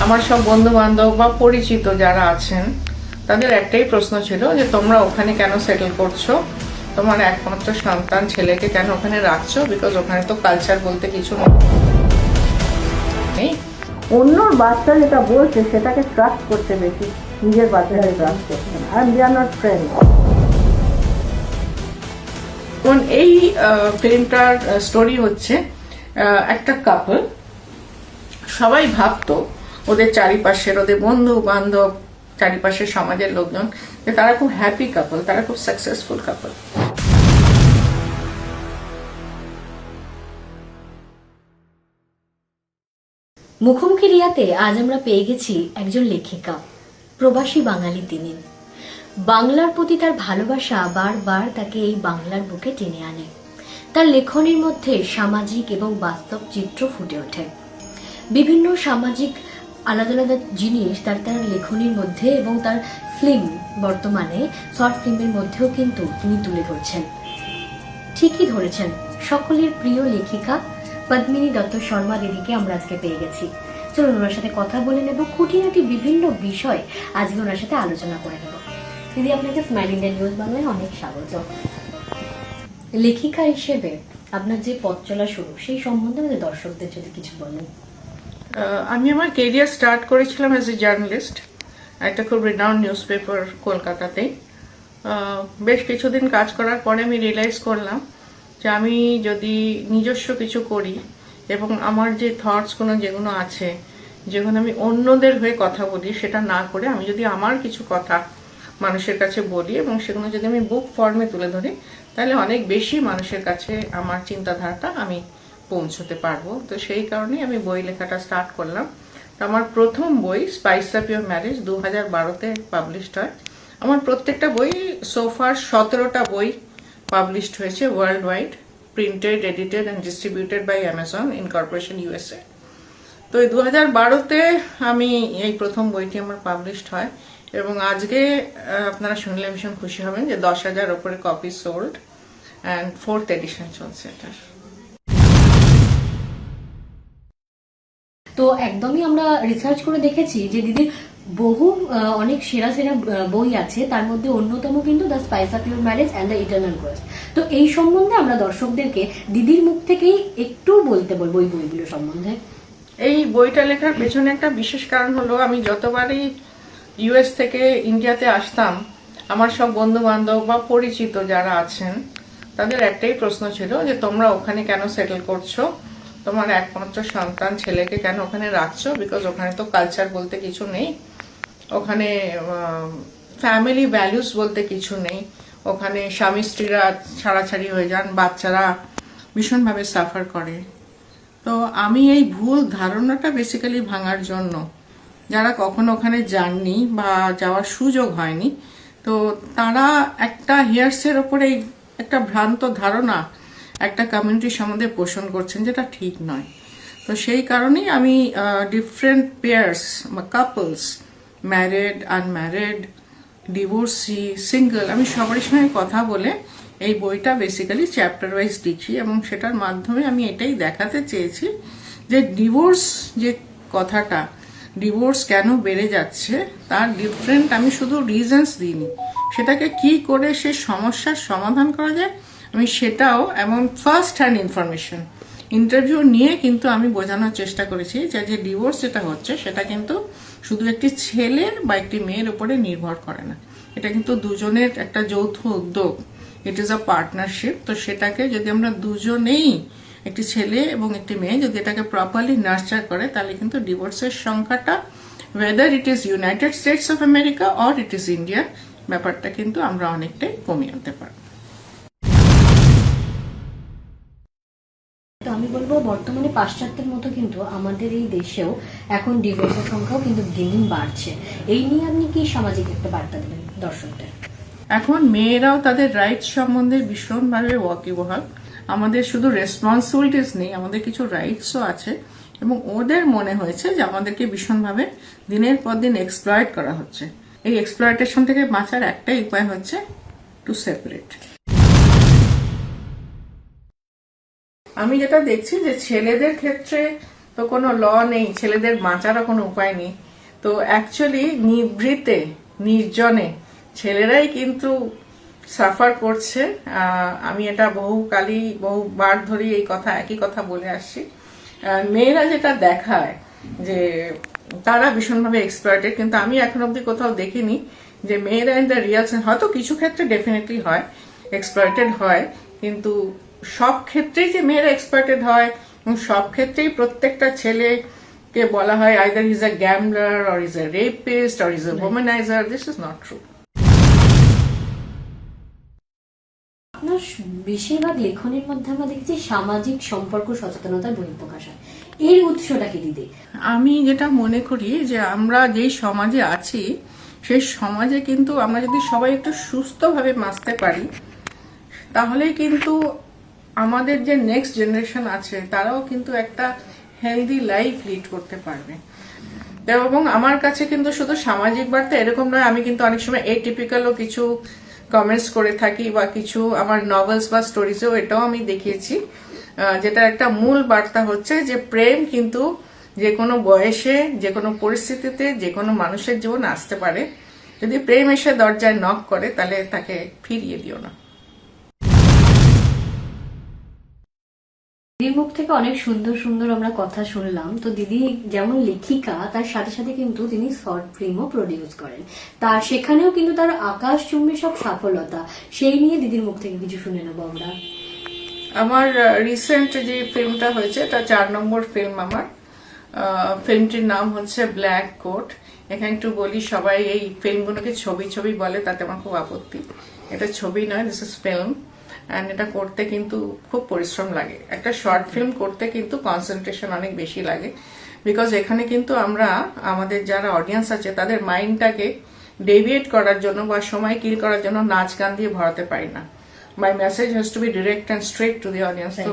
আমার সব বন্ধু বান্ধব বা পরিচিত যারা আছেন তাদের একটাই প্রশ্ন ছিল যে তোমরা ওখানে কেন সেটেল করছো, তোমার একমাত্র সন্তান ছেলেকে কেন ওখানে রাখছো, বিকজ ওখানে তো কালচার বলতে কিছু নেই। অন্যর বাচ্চা যেটা বলছে সেটাকে ট্রাস্ট করতে বেশি, নিজের বাচ্চাকে ট্রাস্ট করছে না। আর দে আর নট ফ্রেন্ড। এই ফিল্মটার স্টোরি হচ্ছে একটা কাপল, সবাই ভাবতো ওদের চারিপাশের, ওদের বন্ধু বান্ধব, চারিপাশের সমাজের লোকজন যে তারা খুব হ্যাপি কাপল, তারা খুব সাকসেসফুল কাপল। মুখোমুখি রিয়াতে আজ আমরা পেয়ে গেছি একজন লেখিকা, প্রবাসী বাঙালি তিনি। বাংলার প্রতি তার ভালোবাসা বারবার তাকে এই বাংলার বুকে টেনে আনে। তার লেখনীর মধ্যে সামাজিক এবং বাস্তব চিত্র ফুটে ওঠে। বিভিন্ন সামাজিক আলাদা আলাদা জিনিস তার লেখনীর মধ্যে এবং তার ফিল্ম, বর্তমানে শর্ট ফিল্মের মধ্যেও কিন্তু তিনি তুলে ধরছেন। ঠিকই ধরেছেন, সকলের প্রিয় লেখিকা পদ্মিনী দত্ত শর্মা দিদিকে আমরা আজকে পেয়ে গেছি। চলুন ওনার সাথে কথা বলে নেব, খুঁটিনাটি বিভিন্ন বিষয় আজকে ওনার সাথে আলোচনা করে নেব। দিদি, আপনাকে স্মাইল ইন্ডিয়া নিউজ বাংলায় অনেক স্বাগত। লেখিকা হিসেবে আপনার যে পথ চলা শুরু, সেই সম্বন্ধে আমাদের দর্শকদের যদি কিছু বলেন। আমি আমার কেরিয়ার স্টার্ট করেছিলাম অ্যাজ এ জার্নালিস্ট, একটা খুব রিনাউন্ড নিউজ পেপার কলকাতাতে। বেশ কিছুদিন কাজ করার পরে আমি রিয়েলাইজ করলাম যে আমি যদি নিজস্ব কিছু করি এবং আমার যে থটসগুলো যেগুলো আছে, যেগুলো আমি অন্যদের হয়ে কথা বলি, সেটা না করে আমি যদি আমার কিছু কথা মানুষের কাছে বলি এবং সেগুলো যদি আমি বুক ফর্মে তুলে ধরি, তাহলে অনেক বেশি মানুষের কাছে আমার চিন্তাধারাটা আমি পৌঁছতে পারবো। তো সেই কারণেই আমি বই লেখাটা স্টার্ট করলাম। তো আমার প্রথম বই স্পাইস আপ ইওর ম্যারেজ 2012-তে পাবলিশড হয়। আমার প্রত্যেকটা বই সোফার 17টা বই পাবলিশড হয়েছে world wide, printed, edited and distributed by Amazon incorporation USA। তো এই 2012-তে আমি এই প্রথম বইটি আমার পাবলিশড হয় এবং আজকে আপনারা শুনলে ভীষণ খুশি হবেন যে 10,000 ওপরে copy sold and 4th addition চলছে এটার। তো একদমই আমরা রিসার্চ করে দেখেছি যে দিদির বহু অনেক সেরা সেরা বই আছে, তার মধ্যে অন্যতম কিন্তু the spice of your marriage and the eternal Quest. তো এই সম্বন্ধে আমরা দর্শকদেরকে দিদির মুখ থেকেই একটু বলতে বলবো এই বইগুলো সম্বন্ধে। এই বইটা লেখার পেছনে একটা বিশেষ কারণ হলো, আমি যতবারই US থেকে ইন্ডিয়াতে আসতাম, আমার সব বন্ধু বান্ধব বা পরিচিত যারা আছেন তাদের একটাই প্রশ্ন ছিল যে তোমরা ওখানে কেন সেটেল করছো, তোমার একমাত্র সন্তান ছেলেকে কেন ওখানে রাখছো, বিকজ ওখানে তো কালচার বলতে কিছু নেই, ওখানে ফ্যামিলি ভ্যালুস বলতে কিছু নেই, ওখানে স্বামী স্ত্রীরা ছাড়াছাড়ি হয়ে যান, বাচ্চারা ভীষণভাবে সাফার করে। তো আমি এই ভুল ধারণাটা বেসিক্যালি ভাঙার জন্য, যারা কখনো ওখানে যাননি বা যাওয়ার সুযোগ হয়নি, তো তারা একটা হিয়ার্সের ওপরে একটা ভ্রান্ত ধারণা একটা কমিউনিটি সম্বন্ধে পোষণ করছেন, যেটা ঠিক নয়। তো সেই কারণেই আমি ডিফারেন্ট পেয়ার্স বা couples, married, unmarried, divorcee, single, আমি সবারই সঙ্গে কথা বলে এই বইটা বেসিক্যালি চ্যাপ্টার ওয়াইজ দিচ্ছি এবং সেটার মাধ্যমে আমি এটাই দেখাতে চেয়েছি যে ডিভোর্স যে কথাটা, ডিভোর্স কেন বেড়ে যাচ্ছে তার ডিফারেন্ট, আমি শুধু রিজনস দিইনি, সেটাকে কি করে সে সমস্যার সমাধান করা যায় আমি সেটাও, এমন ফার্স্ট হ্যান্ড ইনফরমেশন ইন্টারভিউ নিয়ে কিন্তু আমি বোঝানোর চেষ্টা করেছি যে ডিভোর্স যেটা হচ্ছে সেটা কিন্তু শুধু একটি ছেলের বা একটি মেয়ের উপরে নির্ভর করে না, এটা কিন্তু দুজনের একটা যৌথ উদ্যোগ, ইট ইজ আ পার্টনারশিপ। তো সেটাকে যদি আমরা দুজনেই, একটি ছেলে এবং একটি মেয়ে যদি এটাকে প্রপারলি নার্চার করে, তাহলে কিন্তু ডিভোর্সের সংখ্যাটা, weather it is United states of America or it is India, ব্যাপারটা কিন্তু আমরা অনেকটাই কমিয়ে আনতে পারবো। তো আমি বলবো বর্তমানে পাশ্চাত্যের মতো কিন্তু আমাদের এই দেশেও এখন ডিভোর্সের সংখ্যাও কিন্তু দিন দিন বাড়ছে। এই নিয়ে আপনি কি সামাজিক একটা বার্তা দেবেন দর্শকদের? এখন মেয়েরাও তাদের রাইটস সম্বন্ধে ভীষণভাবে ওয়াকিবহাল। আমাদের শুধু রেসপন্সিবিলিটিস নেই, আমাদের কিছু রাইটসও আছে এবং ওদের মনে হয়েছে যে আমাদেরকে ভীষণভাবে দিনের পর দিন এক্সপ্লয়েট করা হচ্ছে। এই এক্সপ্লয়েটেশন থেকে বাঁচার একটাই উপায় হচ্ছে টু সেপারেট। আমি যেটা দেখছি যে ছেলেদের ক্ষেত্রে তো কোনো ল নেই, ছেলেদের বাঁচারও কোনো উপায় নেই। তো অ্যাকচুয়ালি নিভৃতে নির্জনে ছেলেরাই কিন্তু সাফার করছে। আমি এটা বহুবার ধরেই এই কথা, একই কথা বলে আসছি। মেয়েরা যেটা দেখায় যে তারা ভীষণভাবে এক্সপ্লয়েটেড, কিন্তু আমি এখন অব্দি কোথাও দেখিনি যে মেয়েরা ইন দ্য রিয়াল সেন্স, হয়তো কিছু ক্ষেত্রে ডেফিনেটলি হয় এক্সপ্লয়েটেড হয়, কিন্তু সব ক্ষেত্রেই যে মেয়েরা এক্সপ্লয়েটেড হয় এবং সব ক্ষেত্রেই প্রত্যেকটা ছেলেকে বলা হয় either is a gambler or is a rapist or is a womaniser, this is not true. আপনার বেশিরভাগ লেখনের মধ্যে আমরা দেখছি সামাজিক সম্পর্ক সচেতনতার বহিঃপ্রকাশ হয়, এর উৎসটা কি দিদি? আমি যেটা মনে করি যে আমরা যেই সমাজে আছি সেই সমাজে কিন্তু আমরা যদি সবাই একটু সুস্থভাবে বাঁচতে পারি তাহলে কিন্তু আমাদের যে নেক্সট জেনারেশন আছে তারাও কিন্তু একটা হেলদি লাইফ লিড করতে পারবে। এবং আমার কাছে কিন্তু শুধু সামাজিক বার্তা এরকম নয়, আমি কিন্তু অনেক সময় এটিপিক্যালও কিছু কমেন্টস করে থাকি বা কিছু আমার নভেলস বা স্টোরিজেও এটাও আমি দেখিয়েছি, যেটা একটা মূল বার্তা হচ্ছে যে প্রেম কিন্তু যে কোনো বয়সে, যে কোনো পরিস্থিতিতে, যে কোনো মানুষের জীবন আসতে পারে। যদি প্রেম এসে দরজায় নক করে তাহলে তাকে ফিরিয়ে দিও না। দিদির মুখ থেকে অনেক সুন্দর সুন্দর আমরা কথা শুনলাম। তো দিদি যেমন লেখিকা, তার সাথে সাথে কিন্তু তিনি শর্ট ফিল্মও প্রডিউস করেন, তার সেখানেও কিন্তু তার আকাশচুম্বী সব সফলতা, সেই নিয়ে দিদির মুখ থেকে কিছু শুনে নেবো আমরা। আমার রিসেন্ট যে ফিল্মটা হয়েছে এটা 4 নম্বর ফিল্ম আমার। ফিল্মটির নাম হচ্ছে ব্ল্যাক কোট। এখানে একটু বলি, সবাই এই ফিল্মগুলোকে ছবি ছবি বলে, তাতে আমার খুব আপত্তি। এটা ছবি নয়, দিস ইজ ফিল্ম। অ্যান্ড এটা করতে কিন্তু খুব পরিশ্রম লাগে। একটা শর্ট ফিল্ম করতে কিন্তু কনসেন্ট্রেশন অনেক বেশি লাগে, বিকজ এখানে কিন্তু আমরা আমাদের যারা অডিয়েন্স আছে তাদের মাইন্ডটাকে ডেভিয়েট করার জন্য বা সময় কিল করার জন্য নাচ গান দিয়ে ভরাতে পারি না। My message has to be direct and straight to the audience. তো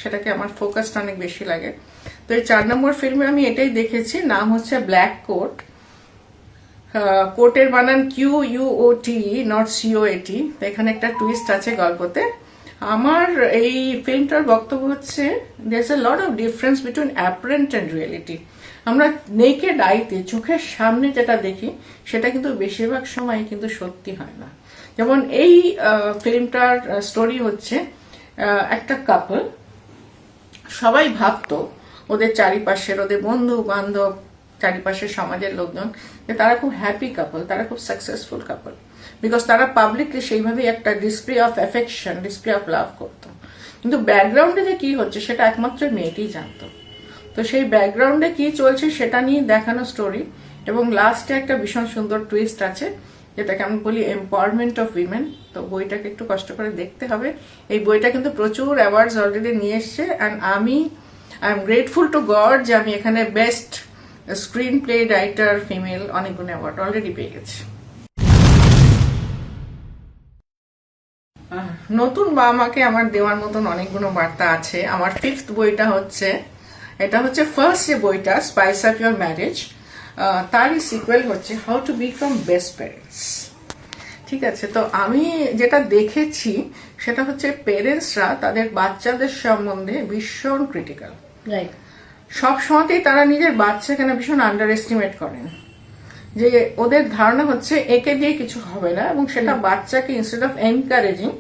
সেটাকে আমার ফোকাসটা অনেক বেশি লাগে। তো এই 4 নম্বর ফিল্মে আমি এটাই দেখেছি, নাম হচ্ছে ব্ল্যাক কোট। কোটের বানান QUOT, নট COAT। এখানে একটা টুইস্ট আছে গল্পতে। আমার এই ফিল্মটার বক্তব্য হচ্ছে there is a lot of difference between apparent and reality. আমরা নেকেড আইতে চোখের সামনে যেটা দেখি সেটা কিন্তু বেশিরভাগ সময় কিন্তু সত্যি হয় না। যেমন এই ফিল্মটার স্টোরি হচ্ছে একটা কাপল, সবাই ভাবতো ওদের চারিপাশের, ওদের বন্ধু বান্ধব, চারিপাশের সমাজের লোকজন, যে তারা খুব হ্যাপি কাপল, তারা খুব সাকসেসফুল কাপল, বিকজ তারা পাবলিকলি সেইভাবে একটা display of affection, display of love করতো। কিন্তু ব্যাকগ্রাউন্ডে যে কি হচ্ছে সেটা একমাত্র মেয়েটিই জানতো। তো সেই ব্যাকগ্রাউন্ডে কি চলছে সেটা নিয়ে দেখানো স্টোরি। এবং লাস্টে একটা ভীষণ সুন্দর টুইস্ট আছে, যেটাকে আমি বলি এম্পাওয়ারমেন্ট অফ উইমেন। তো বইটাকে একটু কষ্ট করে দেখতে হবে। এই বইটা কিন্তু প্রচুর অ্যাওয়ার্ডস অলরেডি নিয়ে এসছে। And I am grateful to god যে আমি এখানে best screen play writer female অনেকগুলো অ্যাওয়ার্ড অলরেডি পেয়ে গেছি। নতুন বাবা মাকে আমার দেওয়ার মতন অনেকগুলো বার্তা আছে। আমার 5th বইটা হচ্ছে, এটা হচ্ছে ফার্স্ট যে বইটা স্পাইস আপ ইউর ম্যারেজ, তারই সিকুয়েল হচ্ছে how to become best parents. ঠিক আছে, তো আমি যেটা দেখেছি সেটা হচ্ছে পেরেন্টসরা তাদের বাচ্চাদের সম্বন্ধে ভীষণ ক্রিটিক্যাল। রাইট। সব সময়তেই তারা নিজের বাচ্চাকে না ভীষণ আন্ডার এস্টিমেট করেন, যে ওদের ধারণা হচ্ছে একে দিয়ে কিছু হবে না, এবং সেটা বাচ্চাকে ইনস্টেড অফ এনকারেজিং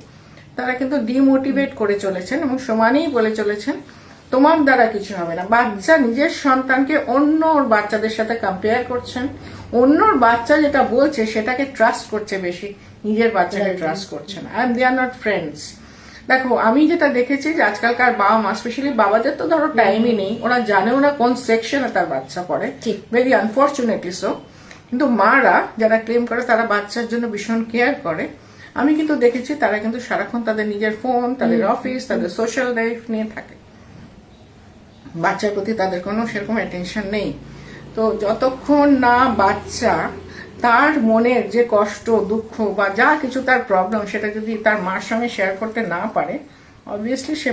তারা কিন্তু ডিমোটিভেট করে চলেছেন এবং সমানেই বলে চলেছেন তোমার দ্বারা কিছু হবে না। বাচ্চা নিজের সন্তানকে অন্য বাচ্চাদের সাথে কম্পেয়ার করছেন, অন্যর বাচ্চা যেটা বলছে সেটাকে ট্রাস্ট করছে বেশি, নিজের বাচ্চাকে ট্রাস্ট করছে না। And they are not friends. দেখো, আমি যেটা দেখেছি যে আজকালকার বাবা মা, স্পেশালি বাবাদের তো ধরো টাইমই নেই, ওরা জানেও না কোন সেকশনে তার বাচ্চা পড়ে, ভেরি আনফর্চুনেটলি সো। কিন্তু মারা যারা ক্লেম করে তারা বাচ্চার জন্য ভীষণ কেয়ার করে, আমি কিন্তু দেখেছি তারা কিন্তু সারাক্ষণ তাদের নিজের ফোন, তাদের অফিস, তাদের সোশ্যাল লাইফ নিয়ে থাকে, বাচ্চার প্রতি তাদের কোনো সেরকম অ্যাটেনশন নেই। তো যতক্ষণ না বাচ্চা তার মনের যে কষ্ট, দুঃখ বা যা কিছু তার প্রবলেম সেটা যদি তার মার সঙ্গে শেয়ার করতে না পারে, অবভিয়াসলি সে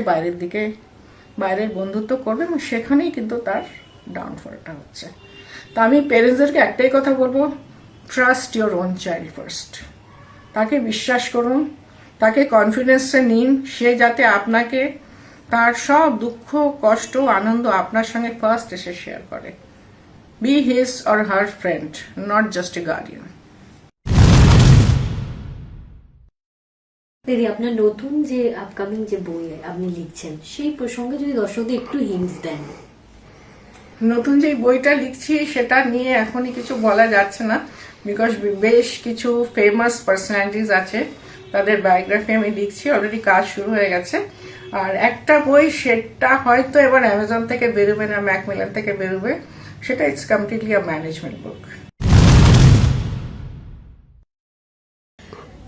বাইরের বন্ধুত্ব করবে এবং সেখানেই কিন্তু তার ডাউনফলটা হচ্ছে। তো আমি প্যারেন্টসদেরকে একটাই কথা বলবো, trust your own child first. তাকে বিশ্বাস করুন, তাকে কনফিডেন্সে নিন, সে যাতে আপনাকে তার সব দুঃখ কষ্ট আনন্দ আপনার সঙ্গে ফার্স্ট এসে শেয়ার করে। Be his or her friend, not just a guardian. দিদি, আপনার নতুন যে আপকামিং যে বই আপনি লিখছেন সেই প্রসঙ্গে যদি দর্শকদের একটু হিন্টস দেন। নতুন যে বইটা লিখছি সেটা নিয়ে এখনই কিছু বলা যাচ্ছে না, বিকজ বেশ কিছু ফেমাস পার্সোনালিটিস আছে, তাদের বায়োগ্রাফি আমি লিখছি, অলরেডি কাজ শুরু হয়ে গেছে। আর একটা বই সেটা হয়তো এবার অ্যামাজন থেকে বেরোবে না, ম্যাকমিলান থেকে বেরোবে, সেটা ইটস কমপ্লিটলি আ ম্যানেজমেন্ট বুক।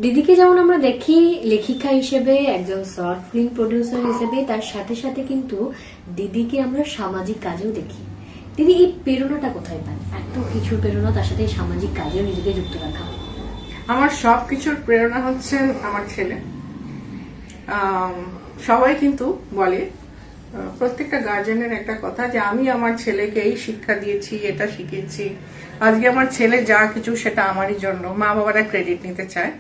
দিদিকে যেমন আমরা দেখি লেখিকা হিসেবে, একজন শর্ট ফিল্ম প্রডিউসার হিসেবে, তার সাথে সাথে কিন্তু দিদিকে আমরা সামাজিক কাজেও দেখি। দিদি, এই প্রেরণাটা কোথায় পান? এত কিছুর প্রেরণা, তার সাথে সামাজিক কাজেও নিজেকে যুক্ত রাখা। আমার সব কিছুর প্রেরণা হচ্ছে আমার ছেলে। সবাই কিন্তু বলে, প্রত্যেকটা গার্জেনের একটা কথা, যে আমি আমার ছেলেকে এই শিক্ষা দিয়েছি, এটা শিখিয়েছি। আজকে আমার ছেলে যা কিছু সেটা আমারই জন্য। মা বাবারা ক্রেডিট নিতে চায়,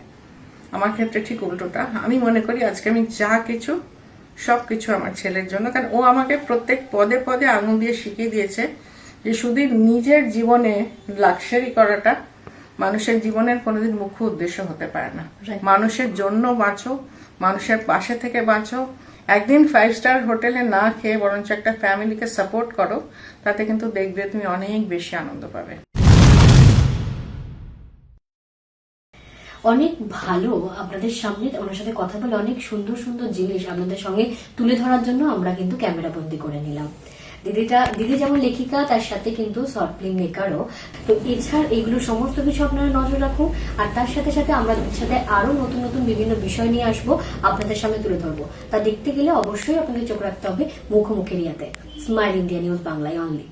আমার ক্ষেত্রে ঠিক উল্টোটা। আমি মনে করি আজকে আমি যা কিছু সবকিছু আমার ছেলের জন্য, কারণ ও আমাকে প্রত্যেক পদে পদে আঙুল দিয়ে শিখিয়ে দিয়েছে যে শুধু নিজের জীবনে লাক্সারি করাটা মানুষের জীবনের কোনোদিন মুখ্য উদ্দেশ্য হতে পারে না। মানুষের জন্য বাঁচো, মানুষের পাশে থেকে বাঁচো। একদিন 5 স্টার হোটেলে না খেয়ে বরঞ্চ একটা ফ্যামিলিকে সাপোর্ট করো, তাতে কিন্তু দেখবে তুমি অনেক বেশি আনন্দ পাবে। অনেক ভালো আপনাদের সামনে ওনার সাথে কথা বলে অনেক সুন্দর সুন্দর জিনিস আপনাদের সঙ্গে তুলে ধরার জন্য আমরা কিন্তু ক্যামেরা বন্দি করে নিলাম। দিদি যেমন লেখিকা, তার সাথে কিন্তু শর্ট ফিল্ম মেকারও। তো এছাড়া এগুলো সমস্ত কিছু আপনারা নজর রাখুন, আর তার সাথে সাথে আমরা সাথে আরো নতুন নতুন বিভিন্ন বিষয় নিয়ে আসবো, আপনাদের সামনে তুলে ধরবো। তা দেখতে গেলে অবশ্যই আপনাদের চোখ রাখতে হবে মুখোমুখি রিয়াতে। স্মাইল ইন্ডিয়া নিউজ বাংলায় অনলি।